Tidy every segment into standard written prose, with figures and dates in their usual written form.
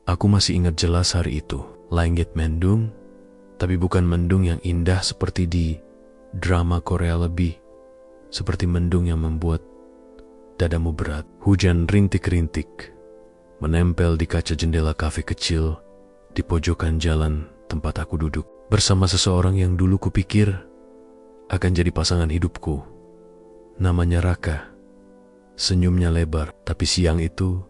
Aku masih ingat jelas hari itu. Langit mendung, tapi bukan mendung yang indah seperti di drama Korea, lebih seperti mendung yang membuat dadamu berat. Hujan rintik-rintik menempel di kaca jendela kafe kecil di pojokan jalan tempat aku duduk bersama seseorang yang dulu kupikir akan jadi pasangan hidupku. Namanya Raka. Senyumnya lebar, tapi siang itu,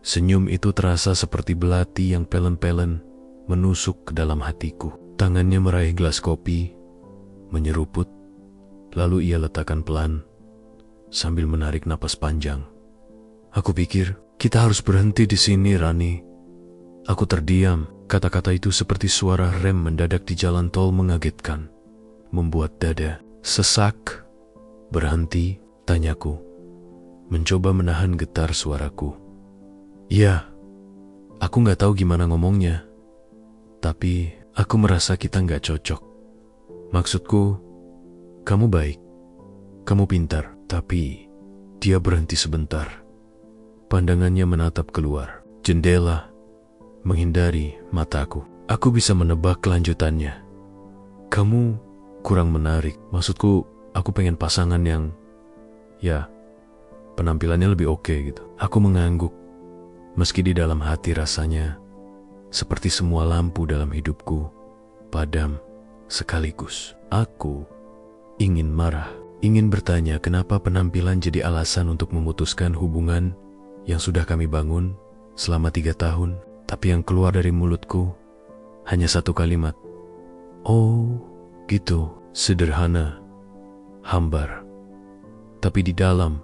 senyum itu terasa seperti belati yang pelen-pelen menusuk ke dalam hatiku. Tangannya meraih gelas kopi, menyeruput, lalu ia letakkan pelan sambil menarik napas panjang. Aku pikir, kita harus berhenti di sini, Rani. Aku terdiam. Kata-kata itu seperti suara rem mendadak di jalan tol mengagetkan, membuat dada sesak. Berhenti, tanyaku, mencoba menahan getar suaraku. Ya, aku gak tahu gimana ngomongnya, tapi aku merasa kita gak cocok. Maksudku, kamu baik, kamu pintar, tapi dia berhenti sebentar. Pandangannya menatap keluar jendela, menghindari mataku. Aku bisa menebak kelanjutannya. Kamu kurang menarik. Maksudku, aku pengen pasangan yang, ya, penampilannya lebih oke gitu. Aku mengangguk, meski di dalam hati rasanya seperti semua lampu dalam hidupku padam sekaligus. Aku ingin marah, ingin bertanya kenapa penampilan jadi alasan untuk memutuskan hubungan yang sudah kami bangun selama 3 tahun. Tapi yang keluar dari mulutku hanya satu kalimat. Oh, gitu. Sederhana, hambar. Tapi di dalam,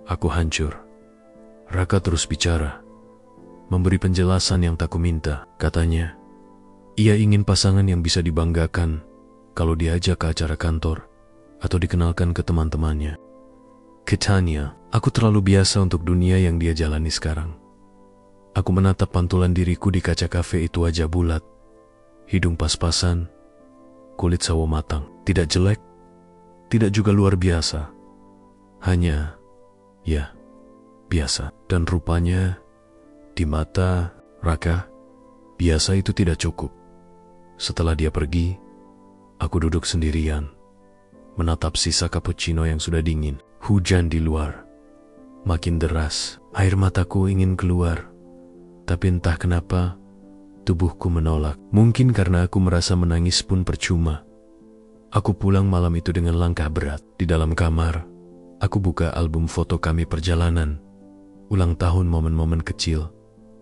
aku hancur. Raka terus bicara, memberi penjelasan yang tak kuminta. Katanya, ia ingin pasangan yang bisa dibanggakan kalau diajak ke acara kantor atau dikenalkan ke teman-temannya. Katanya, aku terlalu biasa untuk dunia yang dia jalani sekarang. Aku menatap pantulan diriku di kaca kafe itu, wajah bulat, hidung pas-pasan, kulit sawo matang. Tidak jelek, tidak juga luar biasa. Hanya, ya, biasa. Dan rupanya, di mata Raka, biasa itu tidak cukup. Setelah dia pergi, aku duduk sendirian, menatap sisa cappuccino yang sudah dingin. Hujan di luar makin deras, air mataku ingin keluar. Tapi entah kenapa, tubuhku menolak. Mungkin karena aku merasa menangis pun percuma. Aku pulang malam itu dengan langkah berat. Di dalam kamar, aku buka album foto kami perjalanan, ulang tahun momen-momen kecil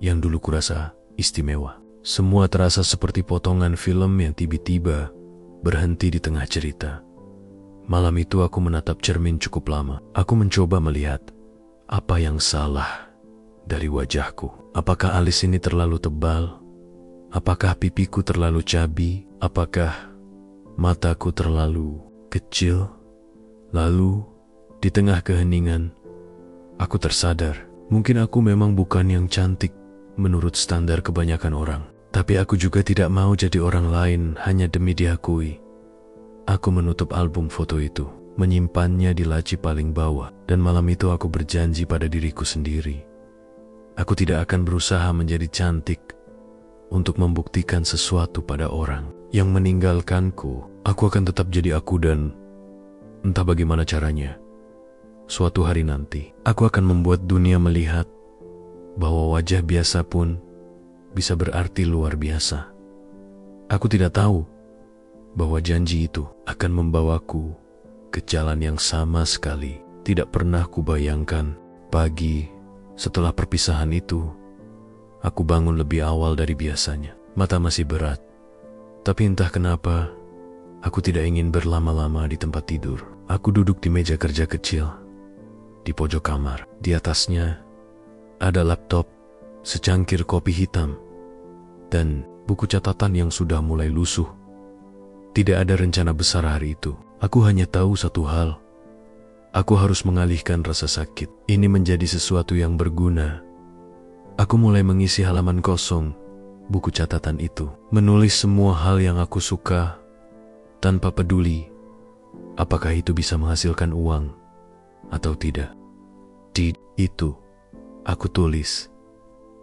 yang dulu kurasa istimewa. Semua terasa seperti potongan film yang tiba-tiba berhenti di tengah cerita. Malam itu aku menatap cermin cukup lama. Aku mencoba melihat apa yang salah dari wajahku. Apakah alis ini terlalu tebal? Apakah pipiku terlalu cabi? Apakah mataku terlalu kecil? Lalu, di tengah keheningan, aku tersadar, mungkin aku memang bukan yang cantik menurut standar kebanyakan orang. Tapi aku juga tidak mau jadi orang lain hanya demi diakui. Aku menutup album foto itu, menyimpannya di laci paling bawah, dan malam itu aku berjanji pada diriku sendiri. Aku tidak akan berusaha menjadi cantik untuk membuktikan sesuatu pada orang yang meninggalkanku. Aku akan tetap jadi aku, dan entah bagaimana caranya, suatu hari nanti aku akan membuat dunia melihat bahwa wajah biasa pun bisa berarti luar biasa. Aku tidak tahu bahwa janji itu akan membawaku ke jalan yang sama sekali tidak pernah kubayangkan. Pagi setelah perpisahan itu, aku bangun lebih awal dari biasanya. Mata masih berat, tapi entah kenapa, aku tidak ingin berlama-lama di tempat tidur. Aku duduk di meja kerja kecil, di pojok kamar. Di atasnya, ada laptop, secangkir kopi hitam, dan buku catatan yang sudah mulai lusuh. Tidak ada rencana besar hari itu. Aku hanya tahu satu hal. Aku harus mengalihkan rasa sakit ini menjadi sesuatu yang berguna. Aku mulai mengisi halaman kosong buku catatan itu, menulis semua hal yang aku suka tanpa peduli apakah itu bisa menghasilkan uang atau tidak. Di itu, aku tulis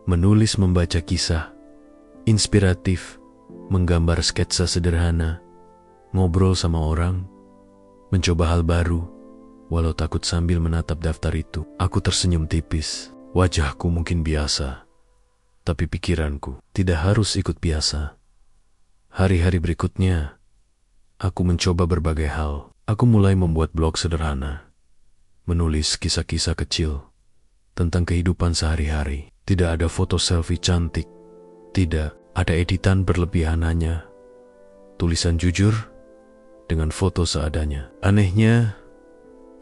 menulis membaca kisah, inspiratif, menggambar sketsa sederhana, ngobrol sama orang, mencoba hal baru, walau takut sambil menatap daftar itu. Aku tersenyum tipis. Wajahku mungkin biasa, tapi pikiranku tidak harus ikut biasa. Hari-hari berikutnya, aku mencoba berbagai hal. Aku mulai membuat blog sederhana, menulis kisah-kisah kecil tentang kehidupan sehari-hari. Tidak ada foto selfie cantik, tidak ada editan berlebihannya. Tulisan jujur dengan foto seadanya. Anehnya,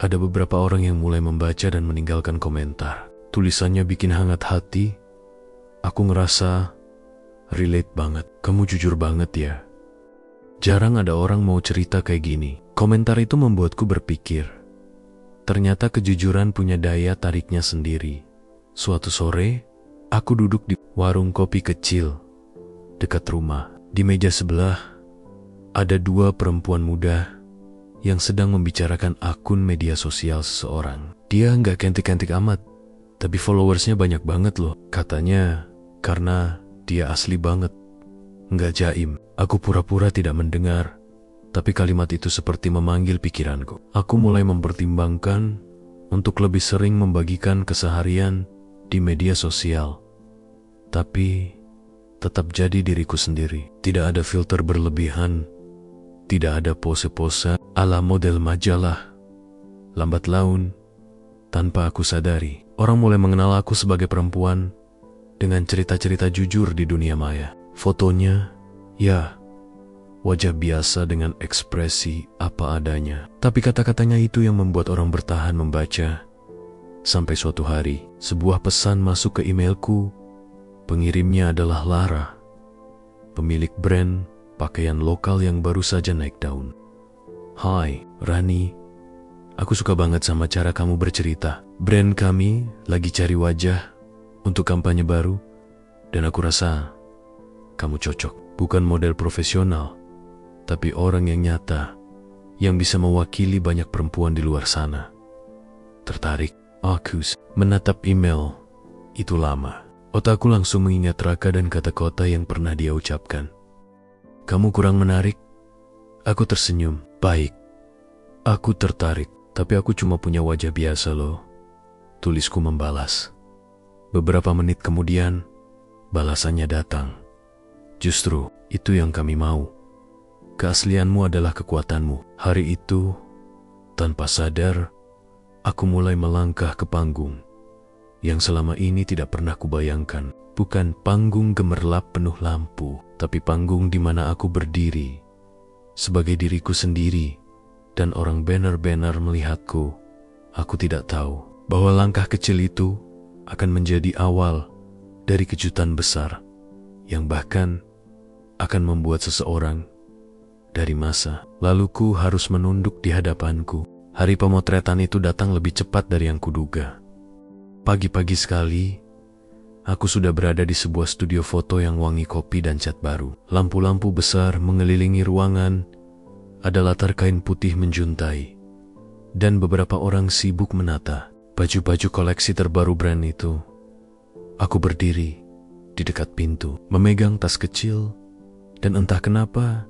ada beberapa orang yang mulai membaca dan meninggalkan komentar. Tulisannya bikin hangat hati. Aku ngerasa relate banget. Kamu jujur banget ya. Jarang ada orang mau cerita kayak gini. Komentar itu membuatku berpikir. Ternyata kejujuran punya daya tariknya sendiri. Suatu sore, aku duduk di warung kopi kecil dekat rumah. Di meja sebelah, ada dua perempuan muda yang sedang membicarakan akun media sosial seseorang. Dia nggak cantik-cantik amat, tapi followersnya banyak banget loh. Katanya karena dia asli banget, nggak jaim. Aku pura-pura tidak mendengar, tapi kalimat itu seperti memanggil pikiranku. Aku mulai mempertimbangkan untuk lebih sering membagikan keseharian di media sosial, tapi tetap jadi diriku sendiri. Tidak ada filter berlebihan, tidak ada pose-pose ala model majalah. Lambat laun, tanpa aku sadari, orang mulai mengenal aku sebagai perempuan dengan cerita-cerita jujur di dunia maya. Fotonya, ya, wajah biasa dengan ekspresi apa adanya. Tapi kata-katanya itu yang membuat orang bertahan membaca. Sampai suatu hari, sebuah pesan masuk ke emailku. Pengirimnya adalah Lara, pemilik brand pakaian lokal yang baru saja naik daun. Hai, Rani. Aku suka banget sama cara kamu bercerita. Brand kami lagi cari wajah untuk kampanye baru, dan aku rasa kamu cocok. Bukan model profesional, tapi orang yang nyata, yang bisa mewakili banyak perempuan di luar sana. Tertarik? Aku menatap email itu lama. Otakku langsung mengingat Raka dan kata-kata yang pernah dia ucapkan. Kamu kurang menarik? Aku tersenyum. Baik. Aku tertarik, tapi aku cuma punya wajah biasa loh. Tulisku membalas. Beberapa menit kemudian, balasannya datang. Justru, itu yang kami mau. Keaslianmu adalah kekuatanmu. Hari itu, tanpa sadar, aku mulai melangkah ke panggung yang selama ini tidak pernah kubayangkan. Bukan panggung gemerlap penuh lampu, tapi panggung di mana aku berdiri sebagai diriku sendiri, dan orang banner-banner melihatku. Aku tidak tahu bahwa langkah kecil itu akan menjadi awal dari kejutan besar yang bahkan akan membuat seseorang dari masa laluku harus menunduk di hadapanku. Hari pemotretan itu datang lebih cepat dari yang kuduga. Pagi-pagi sekali, aku sudah berada di sebuah studio foto yang wangi kopi dan cat baru. Lampu-lampu besar mengelilingi ruangan, ada latar kain putih menjuntai, dan beberapa orang sibuk menata baju-baju koleksi terbaru brand itu. Aku berdiri di dekat pintu, memegang tas kecil, dan entah kenapa,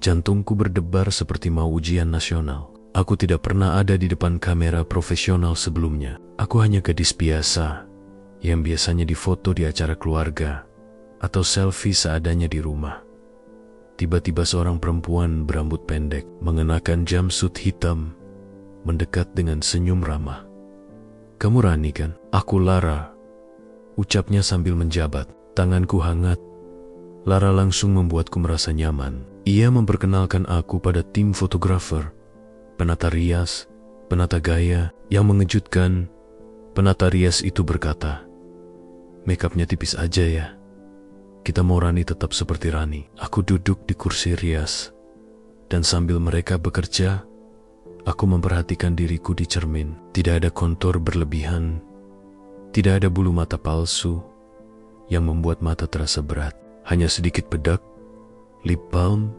jantungku berdebar seperti mau ujian nasional. Aku tidak pernah ada di depan kamera profesional sebelumnya. Aku hanya gadis biasa yang biasanya difoto di acara keluarga atau selfie seadanya di rumah. Tiba-tiba seorang perempuan berambut pendek, mengenakan jumpsuit hitam, mendekat dengan senyum ramah. Kamu Rani kan? Aku Lara, ucapnya sambil menjabat. Tanganku hangat. Lara langsung membuatku merasa nyaman. Ia memperkenalkan aku pada tim fotografer, penata rias, penata gaya. Yang mengejutkan, penata rias itu berkata, "Makeupnya tipis aja ya. Kita mau Rani tetap seperti Rani." Aku duduk di kursi rias, dan sambil mereka bekerja, aku memperhatikan diriku di cermin. Tidak ada kontur berlebihan, tidak ada bulu mata palsu yang membuat mata terasa berat. Hanya sedikit bedak, lip balm,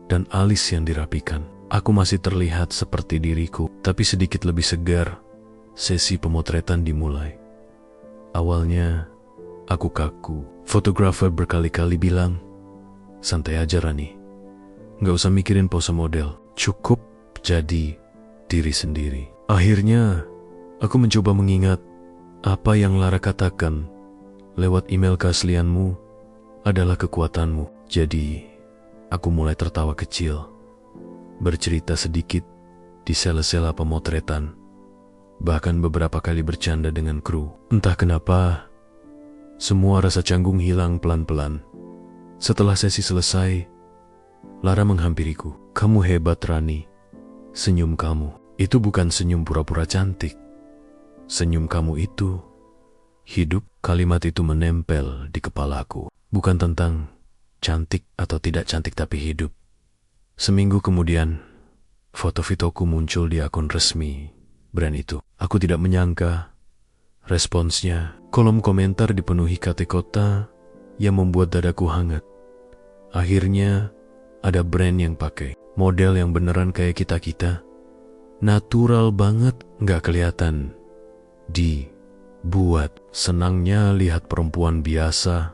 dan alis yang dirapikan. Aku masih terlihat seperti diriku, tapi sedikit lebih segar. Sesi pemotretan dimulai. Awalnya, Aku kaku. Fotografer berkali-kali bilang, santai aja Rani. Nggak usah mikirin pose model. Cukup jadi diri sendiri. Akhirnya, aku mencoba mengingat apa yang Lara katakan lewat email keaslianmu adalah kekuatanmu. Jadi, aku mulai tertawa kecil, bercerita sedikit di sela-sela pemotretan, bahkan beberapa kali bercanda dengan kru. Entah kenapa, semua rasa canggung hilang pelan-pelan. Setelah sesi selesai, Lara menghampiriku. Kamu hebat Rani. Senyum kamu itu bukan senyum pura-pura cantik. Senyum kamu itu hidup. Kalimat itu menempel di kepalaku. Bukan tentang cantik atau tidak cantik tapi hidup. Seminggu kemudian, foto-fotoku muncul di akun resmi brand itu. Aku tidak menyangka responsnya. Kolom komentar dipenuhi kata-kata yang membuat dadaku hangat. Akhirnya ada brand yang pakai model yang beneran kayak kita-kita. Natural banget, nggak kelihatan dibuat. Senangnya lihat perempuan biasa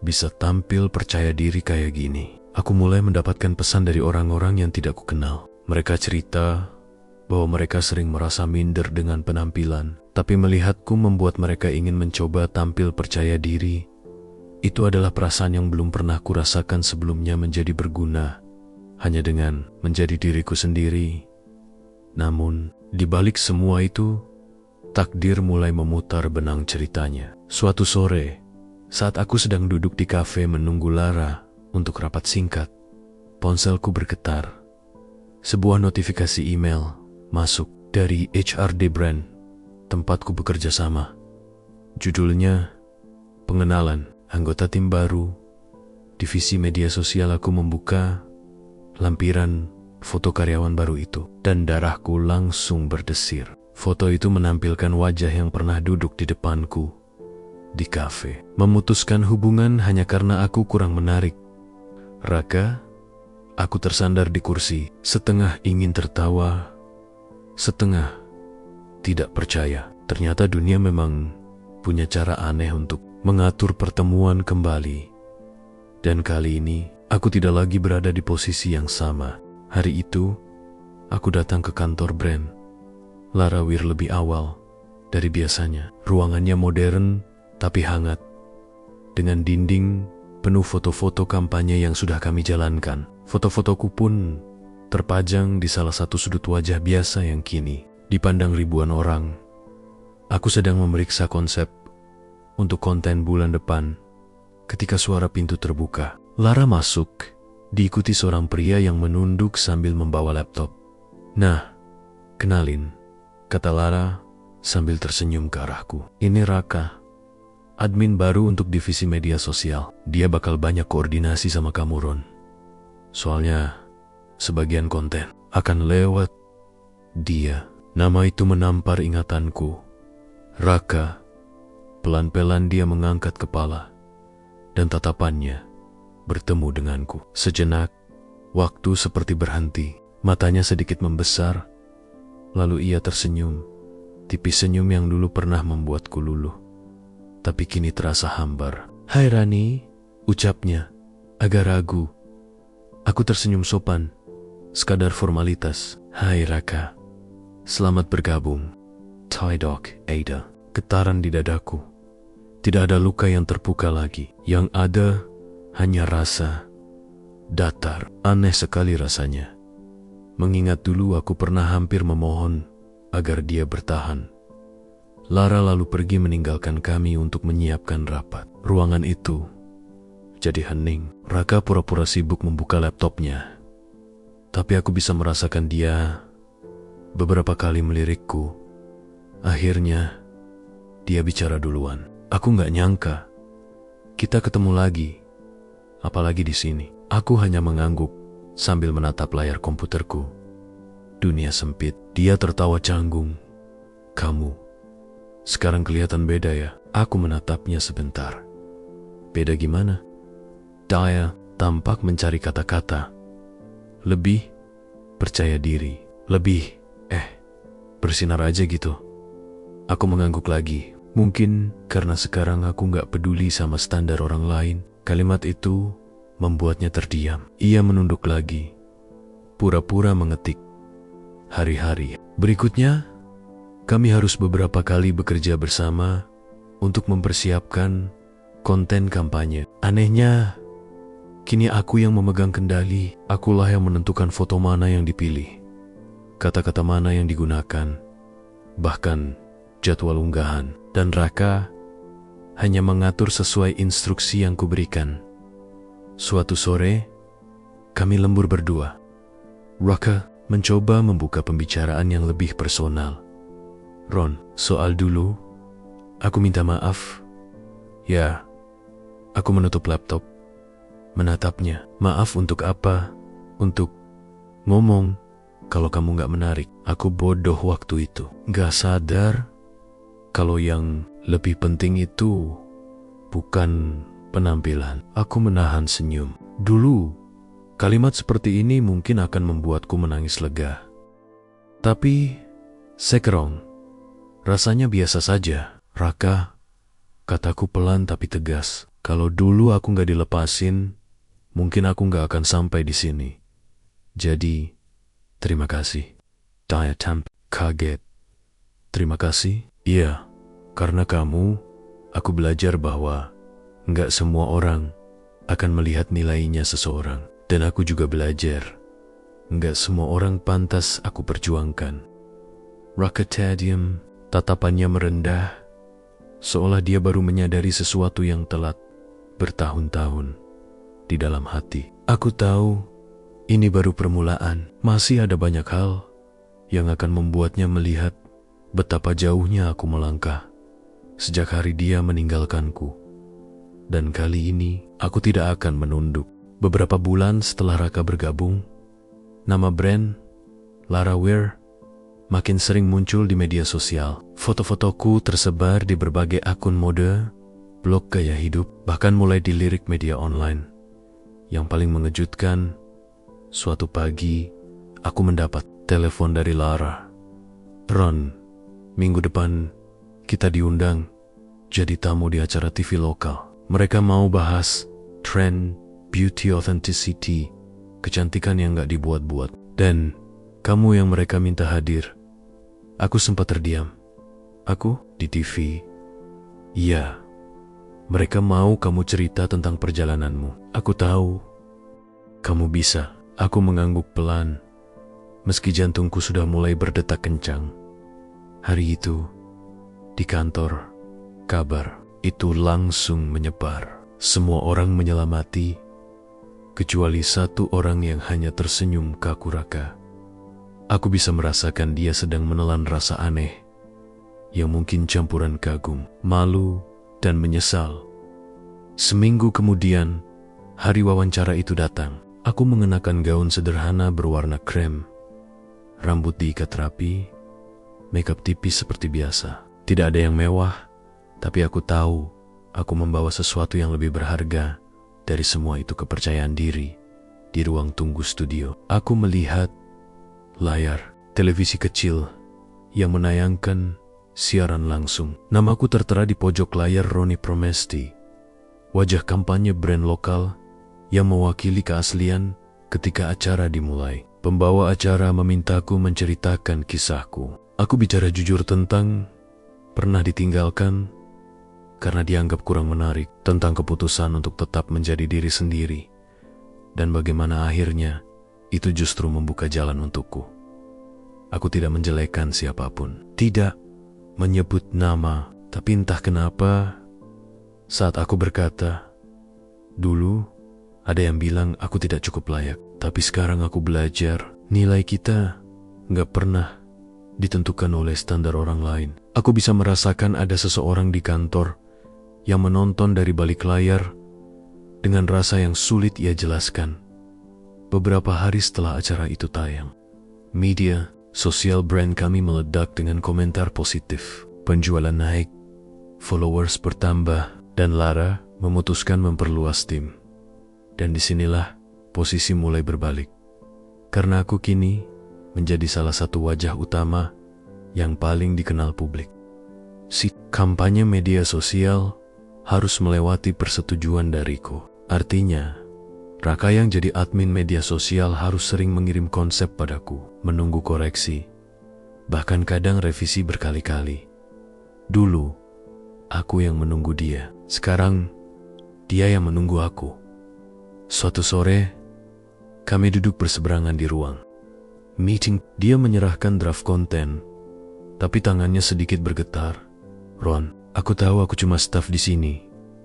bisa tampil percaya diri kayak gini. Aku mulai mendapatkan pesan dari orang-orang yang tidak kukenal. Mereka cerita bahwa mereka sering merasa minder dengan penampilan, tapi melihatku membuat mereka ingin mencoba tampil percaya diri. Itu adalah perasaan yang belum pernah kurasakan sebelumnya, menjadi berguna hanya dengan menjadi diriku sendiri. Namun, di balik semua itu, takdir mulai memutar benang ceritanya. Suatu sore, saat aku sedang duduk di kafe menunggu Lara untuk rapat singkat, ponselku bergetar. Sebuah notifikasi email masuk dari HRD brand tempatku bekerja sama. Judulnya, pengenalan anggota tim baru. Divisi media sosial. Aku membuka lampiran foto karyawan baru itu, dan darahku langsung berdesir. Foto itu menampilkan wajah yang pernah duduk di depanku di kafe. Memutuskan hubungan hanya karena aku kurang menarik. Raka, aku tersandar di kursi, setengah ingin tertawa, setengah tidak percaya. Ternyata dunia memang punya cara aneh untuk mengatur pertemuan kembali. Dan kali ini, aku tidak lagi berada di posisi yang sama. Hari itu, aku datang ke kantor brand Lara Wir lebih awal dari biasanya. Ruangannya modern tapi hangat, dengan dinding penuh foto-foto kampanye yang sudah kami jalankan. Foto-fotoku pun terpajang di salah satu sudut wajah biasa yang kini dipandang ribuan orang. Aku sedang memeriksa konsep untuk konten bulan depan ketika suara pintu terbuka. Lara masuk, diikuti seorang pria yang menunduk sambil membawa laptop. Nah, kenalin, kata Lara sambil tersenyum ke arahku. Ini Raka, admin baru untuk divisi media sosial. Dia bakal banyak koordinasi sama kamu, Ron. Soalnya, sebagian konten akan lewat dia. Nama itu menampar ingatanku. Raka. Pelan-pelan dia mengangkat kepala, dan tatapannya bertemu denganku. Sejenak, waktu seperti berhenti. Matanya sedikit membesar, lalu ia tersenyum. Tipis senyum yang dulu pernah membuatku luluh, tapi kini terasa hambar. Hai Rani, ucapnya, agak ragu. Aku tersenyum sopan, sekadar formalitas. Hai Raka, selamat bergabung. Thai Dog Ada. Getaran di dadaku. Tidak ada luka yang terbuka lagi. Yang ada hanya rasa datar. Aneh sekali rasanya. Mengingat dulu aku pernah hampir memohon agar dia bertahan. Lara lalu pergi meninggalkan kami untuk menyiapkan rapat. Ruangan itu jadi hening. Raka pura-pura sibuk membuka laptopnya. Tapi aku bisa merasakan dia beberapa kali melirikku. Akhirnya, dia bicara duluan. Aku nggak nyangka kita ketemu lagi, apalagi di sini. Aku hanya mengangguk sambil menatap layar komputerku. Dunia sempit. Dia tertawa canggung. Kamu sekarang kelihatan beda ya. Aku menatapnya sebentar. Beda gimana? Dia tampak mencari kata-kata. Lebih percaya diri. Lebih bersinar aja gitu. Aku mengangguk lagi. Mungkin karena sekarang aku gak peduli sama standar orang lain. Kalimat itu membuatnya terdiam. Ia menunduk lagi, pura-pura mengetik. Hari-hari berikutnya, kami harus beberapa kali bekerja bersama untuk mempersiapkan konten kampanye. Anehnya, kini aku yang memegang kendali. Akulah yang menentukan foto mana yang dipilih, kata-kata mana yang digunakan, bahkan jadwal unggahan. Dan Raka hanya mengatur sesuai instruksi yang kuberikan. Suatu sore, kami lembur berdua. Raka mencoba membuka pembicaraan yang lebih personal. Ron, soal dulu, aku minta maaf. Ya, aku menutup laptop, menatapnya. Maaf untuk apa? Untuk ngomong kalau kamu gak menarik. Aku bodoh waktu itu. Gak sadar kalau yang lebih penting itu bukan penampilan. Aku menahan senyum. Dulu, kalimat seperti ini mungkin akan membuatku menangis lega. Tapi, sekarang, rasanya biasa saja. Raka, kataku pelan tapi tegas. Kalau dulu aku gak dilepasin, mungkin aku gak akan sampai di sini. Jadi, terima kasih. Daya kaget. Terima kasih? Iya, karena kamu, aku belajar bahwa gak semua orang akan melihat nilainya seseorang. Dan aku juga belajar, gak semua orang pantas aku perjuangkan. Raka terdiam, tatapannya merendah, seolah dia baru menyadari sesuatu yang telat bertahun-tahun di dalam hati. Aku tahu ini baru permulaan. Masih ada banyak hal yang akan membuatnya melihat betapa jauhnya aku melangkah sejak hari dia meninggalkanku. Dan kali ini aku tidak akan menunduk. Beberapa bulan setelah Raka bergabung, nama brand Lara Wear makin sering muncul di media sosial. Foto-fotoku tersebar di berbagai akun mode, blog gaya hidup, bahkan mulai dilirik media online. Yang paling mengejutkan, suatu pagi aku mendapat telepon dari Lara. Ron, minggu depan kita diundang jadi tamu di acara TV lokal. Mereka mau bahas trend beauty authenticity, kecantikan yang gak dibuat-buat. Dan kamu yang mereka minta hadir. Aku sempat terdiam. Aku di TV. Iya, mereka mau kamu cerita tentang perjalananmu. Aku tahu kamu bisa. Aku mengangguk pelan, meski jantungku sudah mulai berdetak kencang. Hari itu, di kantor, kabar itu langsung menyebar. Semua orang menyelamati, kecuali satu orang yang hanya tersenyum kaku Raka. Aku bisa merasakan dia sedang menelan rasa aneh, yang mungkin campuran kagum, malu, dan menyesal. Seminggu kemudian, hari wawancara itu datang. Aku mengenakan gaun sederhana berwarna krem, rambut diikat rapi, makeup tipis seperti biasa. Tidak ada yang mewah, tapi aku tahu aku membawa sesuatu yang lebih berharga dari semua itu, kepercayaan diri. Di ruang tunggu studio, aku melihat layar televisi kecil yang menayangkan siaran langsung. Namaku tertera di pojok layar, Roni Promesti, wajah kampanye brand lokal yang mewakili keaslian. Ketika acara dimulai, pembawa acara memintaku menceritakan kisahku. Aku bicara jujur tentang pernah ditinggalkan karena dianggap kurang menarik, tentang keputusan untuk tetap menjadi diri sendiri, dan bagaimana akhirnya itu justru membuka jalan untukku. Aku tidak menjelekkan siapapun, tidak menyebut nama, tapi entah kenapa saat aku berkata, dulu ada yang bilang aku tidak cukup layak, tapi sekarang aku belajar nilai kita gak pernah ditentukan oleh standar orang lain. Aku bisa merasakan ada seseorang di kantor yang menonton dari balik layar dengan rasa yang sulit ia jelaskan. Beberapa hari setelah acara itu tayang, media sosial brand kami meledak dengan komentar positif. Penjualan naik, followers bertambah, dan Lara memutuskan memperluas tim. Dan disinilah posisi mulai berbalik. Karena aku kini menjadi salah satu wajah utama yang paling dikenal publik. Si kampanye media sosial harus melewati persetujuan dariku. Artinya, Raka yang jadi admin media sosial harus sering mengirim konsep padaku, menunggu koreksi, bahkan kadang revisi berkali-kali. Dulu, aku yang menunggu dia. Sekarang, dia yang menunggu aku. Suatu sore, kami duduk berseberangan di ruang meeting. Dia menyerahkan draft konten, tapi tangannya sedikit bergetar. Ron, aku tahu aku cuma staf di sini,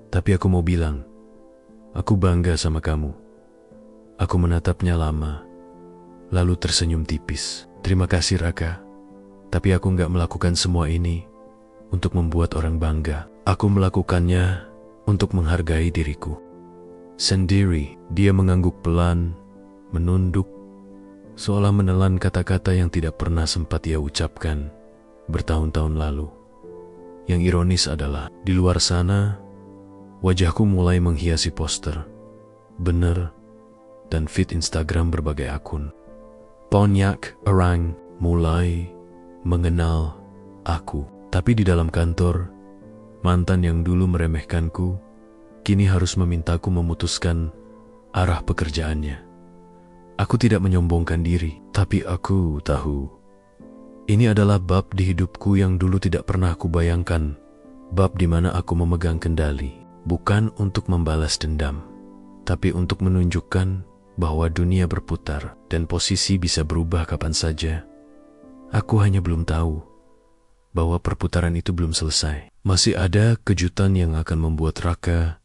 tapi aku mau bilang, aku bangga sama kamu. Aku menatapnya lama, lalu tersenyum tipis. Terima kasih Raka, tapi aku nggak melakukan semua ini untuk membuat orang bangga. Aku melakukannya untuk menghargai diriku sendiri. Dia mengangguk pelan, menunduk, seolah menelan kata-kata yang tidak pernah sempat ia ucapkan bertahun-tahun lalu. Yang ironis adalah, di luar sana, wajahku mulai menghiasi poster, banner, dan feed Instagram berbagai akun. Banyak orang mulai mengenal aku. Tapi di dalam kantor, mantan yang dulu meremehkanku, kini harus memintaku memutuskan arah pekerjaannya. Aku tidak menyombongkan diri, tapi aku tahu ini adalah bab di hidupku yang dulu tidak pernah aku bayangkan. Bab di mana aku memegang kendali, bukan untuk membalas dendam, tapi untuk menunjukkan bahwa dunia berputar dan posisi bisa berubah kapan saja. Aku hanya belum tahu bahwa perputaran itu belum selesai. Masih ada kejutan yang akan membuat Raka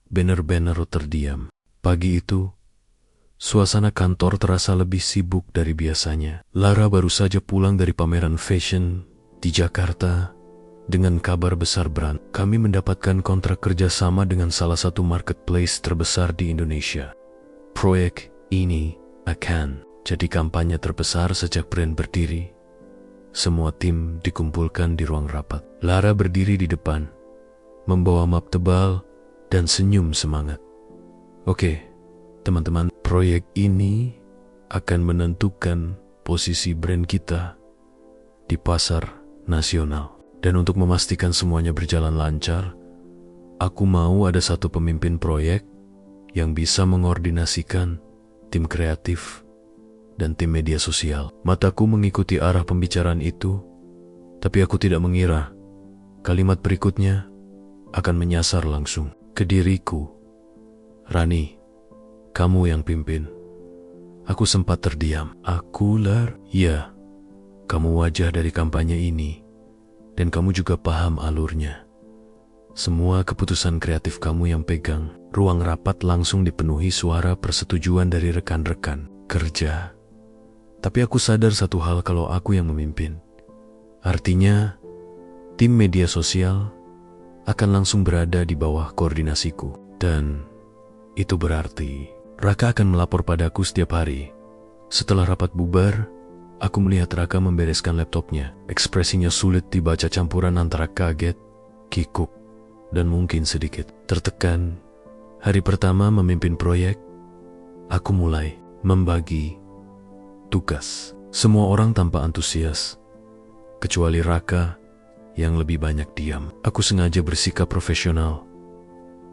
benar-benar terdiam. Pagi itu, suasana kantor terasa lebih sibuk dari biasanya. Lara baru saja pulang dari pameran fashion di Jakarta dengan kabar besar brand. Kami mendapatkan kontrak kerjasama dengan salah satu marketplace terbesar di Indonesia. Proyek ini akan jadi kampanye terbesar sejak brand berdiri. Semua tim dikumpulkan di ruang rapat. Lara berdiri di depan, membawa map tebal dan senyum semangat. Oke, teman-teman, proyek ini akan menentukan posisi brand kita di pasar nasional. Dan untuk memastikan semuanya berjalan lancar, aku mau ada satu pemimpin proyek yang bisa mengordinasikan tim kreatif dan tim media sosial. Mataku mengikuti arah pembicaraan itu, tapi aku tidak mengira kalimat berikutnya akan menyasar langsung ke diriku. Rani, kamu yang pimpin. Aku sempat terdiam. Aku, Lar? Ya, kamu wajah dari kampanye ini, dan kamu juga paham alurnya. Semua keputusan kreatif kamu yang pegang. Ruang rapat langsung dipenuhi suara persetujuan dari rekan-rekan kerja. Tapi aku sadar satu hal, kalau aku yang memimpin, artinya tim media sosial akan langsung berada di bawah koordinasiku. Dan itu berarti Raka akan melapor padaku setiap hari. Setelah rapat bubar, aku melihat Raka membereskan laptopnya. Ekspresinya sulit dibaca, campuran antara kaget, kikuk, dan mungkin sedikit tertekan. Hari pertama memimpin proyek, aku mulai membagi tugas. Semua orang tanpa antusias, kecuali Raka yang lebih banyak diam. Aku sengaja bersikap profesional,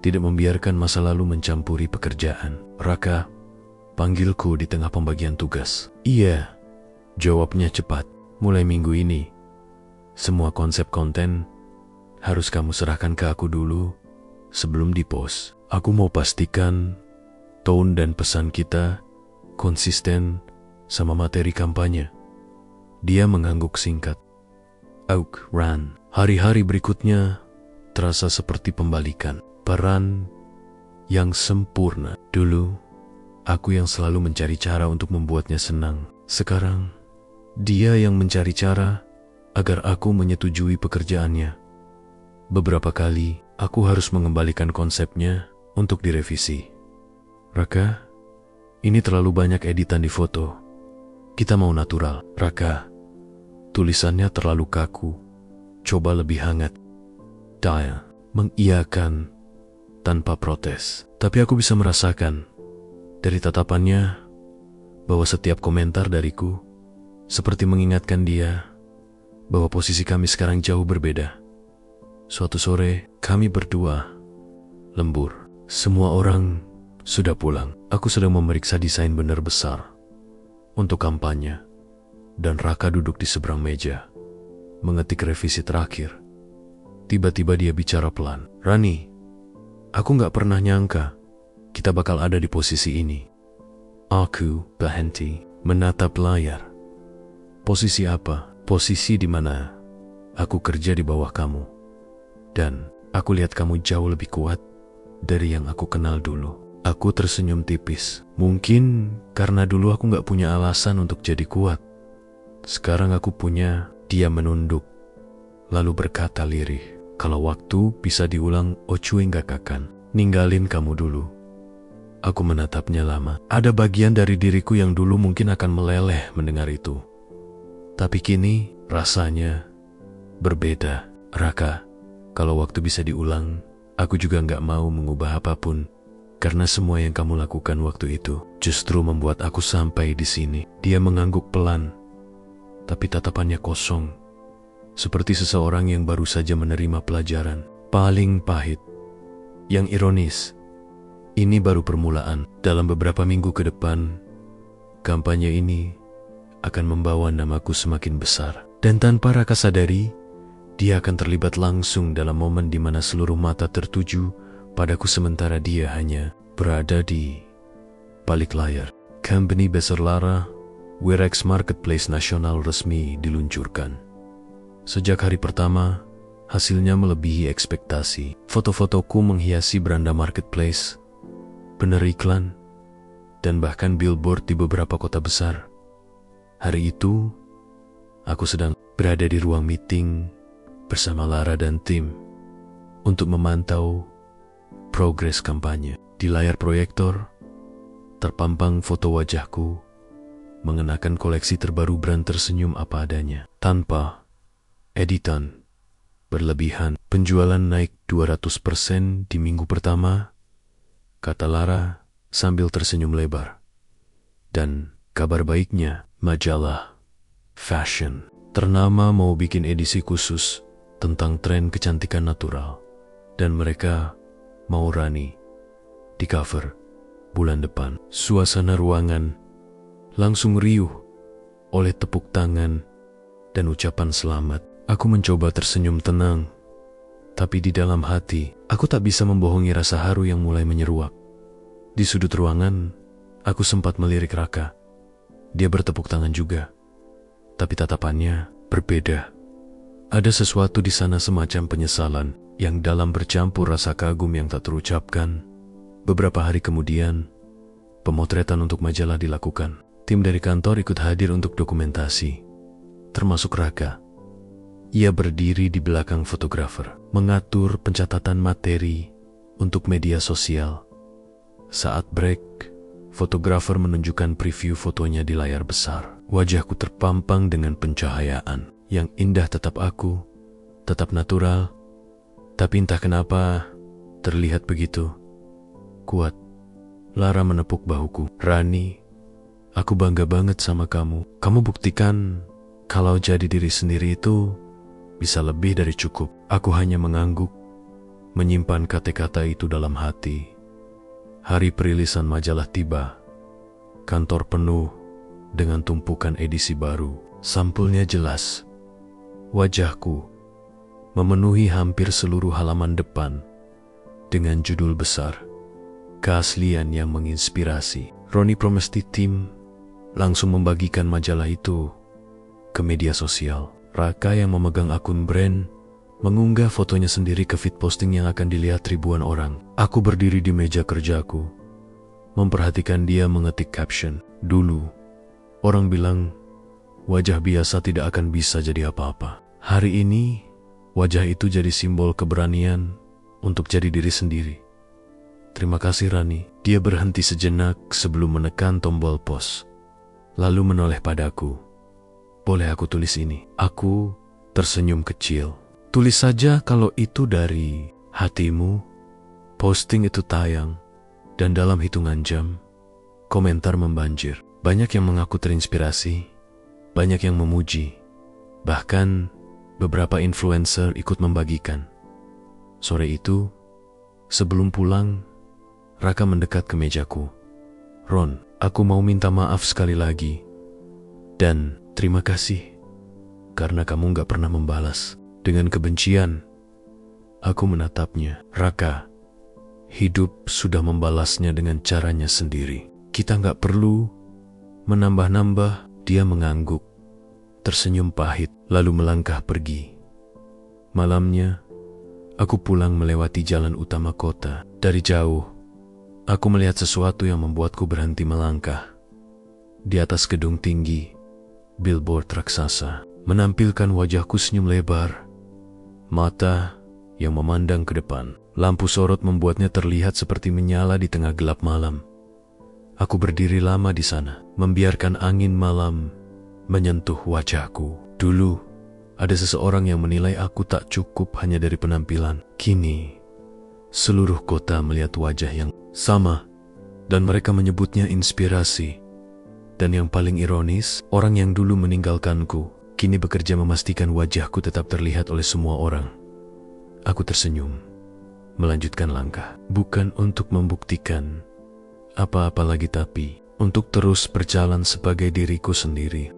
tidak membiarkan masa lalu mencampuri pekerjaan. Raka, panggilku di tengah pembagian tugas. Iya, jawabnya cepat. Mulai minggu ini, semua konsep konten harus kamu serahkan ke aku dulu sebelum dipost. Aku mau pastikan tone dan pesan kita konsisten sama materi kampanye. Dia mengangguk singkat. Auk, Ran. Hari-hari berikutnya terasa seperti pembalikan peran yang sempurna. Dulu, aku yang selalu mencari cara untuk membuatnya senang. Sekarang, dia yang mencari cara agar aku menyetujui pekerjaannya. Beberapa kali, aku harus mengembalikan konsepnya untuk direvisi. Raka, ini terlalu banyak editan di foto. Kita mau natural. Raka, tulisannya terlalu kaku. Coba lebih hangat. Daya mengiyakan tanpa protes. Tapi aku bisa merasakan dari tatapannya bahwa setiap komentar dariku seperti mengingatkan dia bahwa posisi kami sekarang jauh berbeda. Suatu sore, kami berdua lembur. Semua orang sudah pulang. Aku sedang memeriksa desain banner besar untuk kampanye, dan Raka duduk di seberang meja, mengetik revisi terakhir. Tiba-tiba dia bicara pelan. "Rani, aku gak pernah nyangka kita bakal ada di posisi ini." Aku berhenti, menatap layar. Posisi apa? Posisi di mana aku kerja di bawah kamu. Dan aku lihat kamu jauh lebih kuat dari yang aku kenal dulu. Aku tersenyum tipis. Mungkin karena dulu aku gak punya alasan untuk jadi kuat. Sekarang aku punya. Dia menunduk, lalu berkata lirih, "Kalau waktu bisa diulang, Ocui gak akan ninggalin kamu dulu." Aku menatapnya lama. Ada bagian dari diriku yang dulu mungkin akan meleleh mendengar itu. Tapi kini rasanya berbeda. Raka, kalau waktu bisa diulang, aku juga gak mau mengubah apapun. Karena semua yang kamu lakukan waktu itu justru membuat aku sampai di sini. Dia mengangguk pelan, tapi tatapannya kosong. Seperti seseorang yang baru saja menerima pelajaran paling pahit. Yang ironis, ini baru permulaan. Dalam beberapa minggu ke depan, kampanye ini akan membawa namaku semakin besar. Dan tanpa Raka sadari, dia akan terlibat langsung dalam momen di mana seluruh mata tertuju padaku sementara dia hanya berada di balik layar. Company besar Lara, Wirex Marketplace Nasional resmi diluncurkan. Sejak hari pertama, hasilnya melebihi ekspektasi. Foto-fotoku menghiasi beranda marketplace, banner iklan, dan bahkan billboard di beberapa kota besar. Hari itu, aku sedang berada di ruang meeting bersama Lara dan tim untuk memantau progres kampanye. Di layar proyektor, terpampang foto wajahku mengenakan koleksi terbaru brand tersenyum apa adanya. Tanpa editan berlebihan. Penjualan naik 200% di minggu pertama, kata Lara sambil tersenyum lebar. Dan kabar baiknya, majalah fashion ternama mau bikin edisi khusus tentang tren kecantikan natural. Dan mereka mau Rani di cover bulan depan. Suasana ruangan langsung riuh oleh tepuk tangan dan ucapan selamat. Aku mencoba tersenyum tenang, tapi di dalam hati, aku tak bisa membohongi rasa haru yang mulai menyeruak. Di sudut ruangan, aku sempat melirik Raka. Dia bertepuk tangan juga, tapi tatapannya berbeda. Ada sesuatu di sana semacam penyesalan yang dalam bercampur rasa kagum yang tak terucapkan. Beberapa hari kemudian, pemotretan untuk majalah dilakukan. Tim dari kantor ikut hadir untuk dokumentasi, termasuk Raka. Ia berdiri di belakang fotografer, mengatur pencatatan materi untuk media sosial. Saat break, fotografer menunjukkan preview fotonya di layar besar. Wajahku terpampang dengan pencahayaan yang indah, tetap aku, tetap natural, tapi entah kenapa terlihat begitu kuat. Lara menepuk bahuku. "Rani, aku bangga banget sama kamu. Kamu buktikan kalau jadi diri sendiri itu bisa lebih dari cukup." Aku hanya mengangguk, menyimpan kata-kata itu dalam hati. Hari perilisan majalah tiba. Kantor penuh dengan tumpukan edisi baru. Sampulnya jelas. Wajahku memenuhi hampir seluruh halaman depan dengan judul besar, "Keaslian yang menginspirasi." Roni Promesti tim langsung membagikan majalah itu ke media sosial. Raka yang memegang akun brand mengunggah fotonya sendiri ke feed posting yang akan dilihat ribuan orang. Aku berdiri di meja kerjaku, memperhatikan dia mengetik caption. Dulu, orang bilang wajah biasa tidak akan bisa jadi apa-apa. Hari ini, wajah itu jadi simbol keberanian untuk jadi diri sendiri. "Terima kasih Rani." Dia berhenti sejenak sebelum menekan tombol post, lalu menoleh padaku. "Boleh aku tulis ini?" Aku tersenyum kecil. "Tulis saja kalau itu dari hatimu." Posting itu tayang, dan dalam hitungan jam, komentar membanjir. Banyak yang mengaku terinspirasi, banyak yang memuji, bahkan beberapa influencer ikut membagikan. Sore itu, sebelum pulang, Raka mendekat ke mejaku. "Ron, aku mau minta maaf sekali lagi. Dan terima kasih, karena kamu gak pernah membalas." Dengan kebencian, aku menatapnya. "Raka, hidup sudah membalasnya dengan caranya sendiri. Kita gak perlu menambah-nambah." Dia mengangguk, tersenyum pahit, lalu melangkah pergi. Malamnya, aku pulang melewati jalan utama kota. Dari jauh, aku melihat sesuatu yang membuatku berhenti melangkah. Di atas gedung tinggi, billboard raksasa menampilkan wajahku senyum lebar, mata yang memandang ke depan. Lampu sorot membuatnya terlihat seperti menyala di tengah gelap malam. Aku berdiri lama di sana, membiarkan angin malam menyentuh wajahku. Dulu, ada seseorang yang menilai aku tak cukup hanya dari penampilan. Kini, seluruh kota melihat wajah yang sama, dan mereka menyebutnya inspirasi. Dan yang paling ironis, orang yang dulu meninggalkanku, kini bekerja memastikan wajahku tetap terlihat oleh semua orang. Aku tersenyum, melanjutkan langkah. Bukan untuk membuktikan apa-apa lagi, tapi untuk terus berjalan sebagai diriku sendiri.